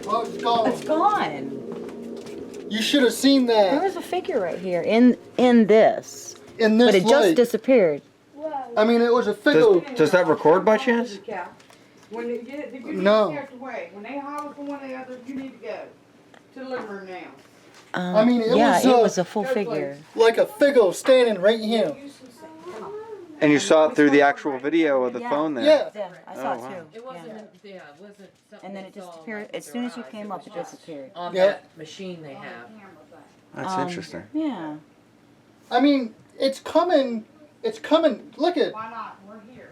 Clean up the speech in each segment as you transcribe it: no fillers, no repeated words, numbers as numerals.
Well, it's gone. It's gone. You should have seen that. There was a figure right here in this. In this But it light. just disappeared. I mean, it was a figure. Does that record by chance? When you get No. stepped away, when they holler for one of the others, you need to go to the living room now. I mean, it was a full Go, figure. like a figure standing right here. And you saw it through the actual video of the phone there? Yeah. Yeah, I saw it wow. too. It wasn't, Yeah. it wasn't something And then it they saw, disappeared. like, As with soon their as you eyes. came It up, was it just disappeared. on Yeah. that machine they have. That's interesting. Yeah. I mean, it's coming. It's coming. Look at. Why not? We're here.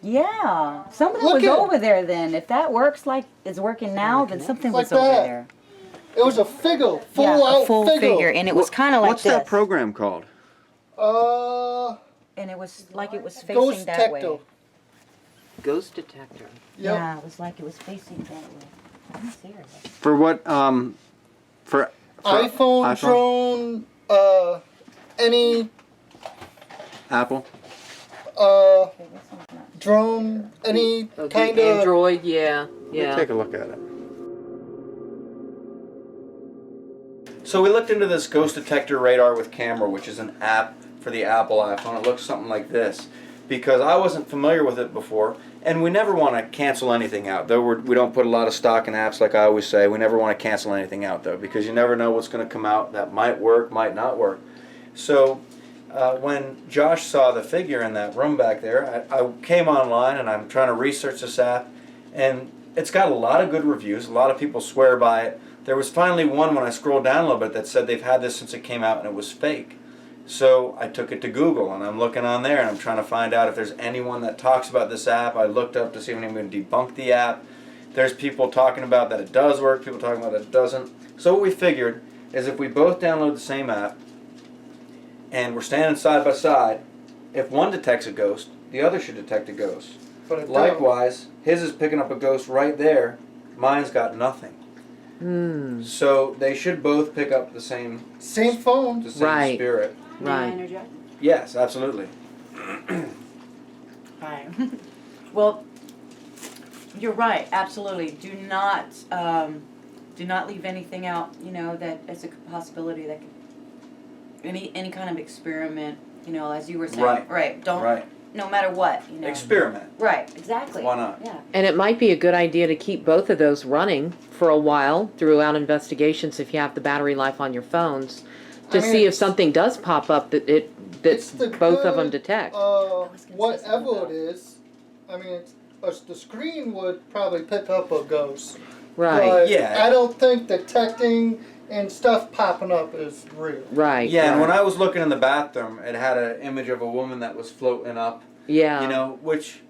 Yeah. Something Look was at- over there then. If that works like it's working now, then something Like was over that. there. It was a figure, full Yeah, out a full figure. And it was kind of like What's this. that program called? And it was like it was facing Ghost that Detector. way. Ghost Detector. Yep. Yeah, it was like it was facing that way. I'm serious. For what? For iPhone, drone, any, Apple. Okay, this one's not. drone, any kind of. Android, yeah. Let me Yeah. take a look at it. So we looked into this Ghost Detector Radar with camera, which is an app for the Apple iPhone. It looks something like this, because I wasn't familiar with it before, and we never want to cancel anything out. Though we don't put a lot of stock in apps, like I always say, we never want to cancel anything out, though, because you never know what's going to come out that might work, might not work. So when Josh saw the figure in that room back there, I came online and I'm trying to research this app, and it's got a lot of good reviews. A lot of people swear by it. There was finally one when I scrolled down a little bit that said they've had this since it came out and it was fake. So I took it to Google and I'm looking on there and I'm trying to find out if there's anyone that talks about this app. I looked up to see if anyone debunked the app. There's people talking about that it does work, people talking about it doesn't. So what we figured is if we both download the same app and we're standing side by side, if one detects a ghost, the other should detect a ghost. But it don't. Likewise, his is picking up a ghost right there, mine's got nothing. So they should both pick up the same phone. the same Right. spirit. May I Right. interject? Yes, absolutely. Hi. Well, you're right. Absolutely. Do not leave anything out. You know that it's a possibility that could, any kind of experiment. You know, as you were saying. Right. Don't. Right. No matter what. You know. Experiment. Right. Exactly. Why not? Yeah. And it might be a good idea to keep both of those running for a while throughout investigations if you have the battery life on your phones to I mean, see if something does pop up that It's the both of them good, detect. Whatever it is, I mean, the screen would probably pick up a ghost. Right. But Yeah. I don't think detecting and stuff popping up is real. Right. Yeah, and right. when I was looking in the bathroom, it had an image of a woman that was floating up, Yeah. you know, which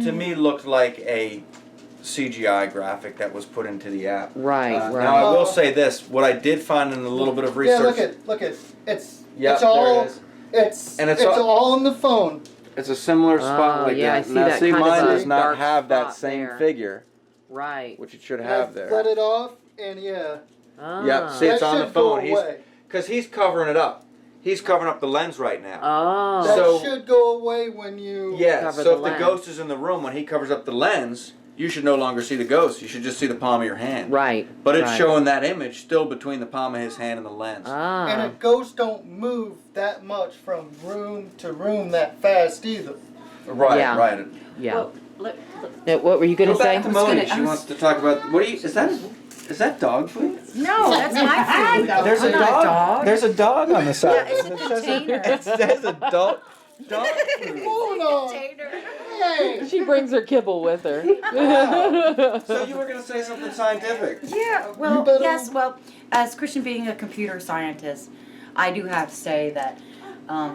to me looked like a CGI graphic that was put into the app. Right. Right. Now I will say this: what I did find in a little bit of research. Yeah, look at, it's Yeah, it's all, there it is. it's all in the phone. It's a similar spot Oh, like yeah, I that. see now, that see, kind of mine a does not dark have that spot same there. figure, Right. which it should And have I there. let it off, and yeah, Ah. Yep. See, it's that on the should go phone. away. Because he's covering it up. He's covering up the lens right now. Oh. That So- should go away when you. Yeah, Cover so the if lens. the ghost is in the room, when he covers up the lens, you should no longer see the ghost. You should just see the palm of your hand. Right. But it's right. showing that image still between the palm of his hand and the lens. Ah. And a ghost don't move that much from room to room that fast either. Right, Yeah. right. yeah. Well, look. Now, what were you going Go to say? back to Moni. gonna- She I was- wants to talk about. What do you? Is that dog food? No, that's my food. There's a I'm not dog. a dog. There's a dog on the side. Yeah, it's a container. It says adult dog food. Hold on. Hey. She brings her kibble with her. So you were gonna say something scientific? Yeah, well, better- yes, well, as Christian being a computer scientist, I do have to say that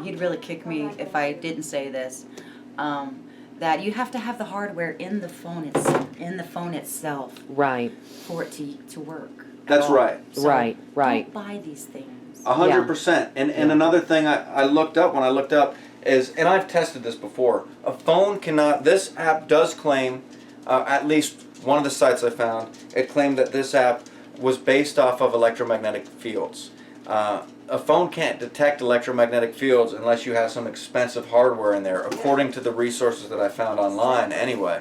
he'd really kick me if I didn't say this. That you have to have the hardware in the phone itself Right. for it to work. at That's all. right. So Right, right. Don't buy these things. 100%. And another thing I looked up when I looked up is, and I've tested this before, a phone cannot, this app does claim, at least one of the sites I found, it claimed that this app was based off of electromagnetic fields. A phone can't detect electromagnetic fields unless you have some expensive hardware in there, according to the resources that I found online anyway.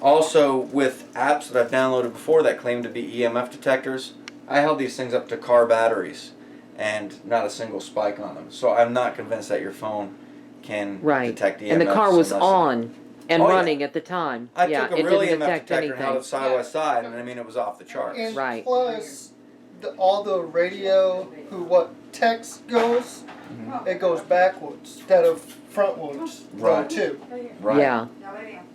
Also, with apps that I've downloaded before that claim to be EMF detectors, I held these things up to car batteries and not a single spike on them. So I'm not convinced that your phone can Right. detect EMFs. And the car was unless on and Oh, yeah. running at the time. I Yeah, took a it real didn't EMF detect detector and held anything. it side by side, and I mean, it was off the charts. And Right. plus, all the radio, what text goes, it goes backwards instead of frontwards. Right. Too. Right. Yeah.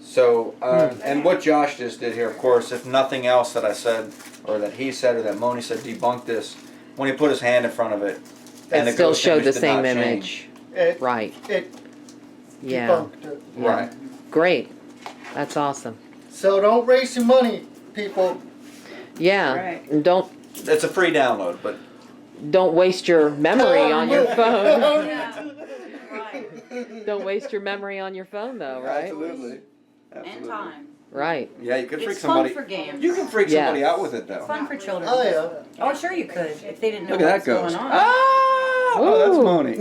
So, and what Josh just did here, of course, if nothing else that I said, or that he said, or that Moni said debunked this, when he put his hand in front of it, and It the still ghost showed image the did same not image. It Right. it Yeah. debunked it. change. Right. Great. That's awesome. So don't waste your money, people. Yeah. Right. And don't It's a free download, but waste your memory on your phone. Yeah. Right. Don't waste your memory on your phone though, right? Absolutely. And time. Right. Yeah, you could freak It's somebody. fun for games. You can freak Yes. somebody out with it, though. Fun for children. Oh yeah. Oh, sure you could, if they didn't know Look at what's that ghost. going on. Ah! Oh, that's Ooh. Moni.